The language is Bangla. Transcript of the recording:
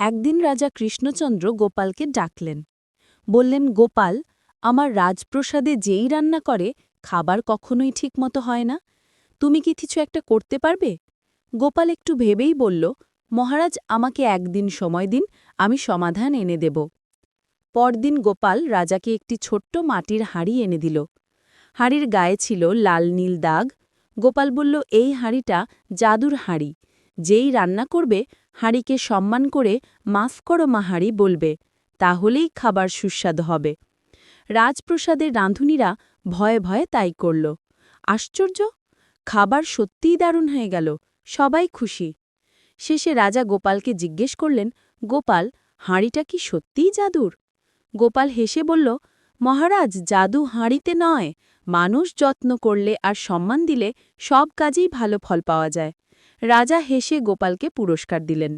একদিন রাজা কৃষ্ণচন্দ্র গোপালকে ডাকলেন। বললেন, গোপাল, আমার রাজপ্রসাদে যেই রান্না করে খাবার কখনোই ঠিকমতো হয় না। তুমি কি কিছু একটা করতে পারবে? গোপাল একটু ভেবেই বলল, মহারাজ, আমাকে একদিন সময় দিন, আমি সমাধান এনে দেব। পরদিন গোপাল রাজাকে একটি ছোট্ট মাটির হাঁড়ি এনে দিল। হাঁড়ির গায়ে ছিল লাল নীল দাগ। গোপাল বলল, এই হাঁড়িটা জাদুর হাঁড়ি। যেই রান্না করবে হাঁড়িকে সম্মান করে মাফ করো মা হাঁড়ি বলবে, তাহলেই খাবার সুস্বাদু হবে। রাজপ্রসাদের রাঁধুনিরা ভয়ে ভয়ে তাই করল। আশ্চর্য! খাবার সত্যিই দারুণ হয়ে গেল, সবাই খুশি। শেষে রাজা গোপালকে জিজ্ঞেস করলেন, গোপাল, হাঁড়িটা কি সত্যিই জাদুর? গোপাল হেসে বলল, মহারাজ, জাদু হাঁড়িতে নয়, মানুষ যত্ন করলে আর সম্মান দিলে সব কাজেই ভালো ফল পাওয়া যায়। রাজা হেসে গোপালকে পুরস্কার দিলেন।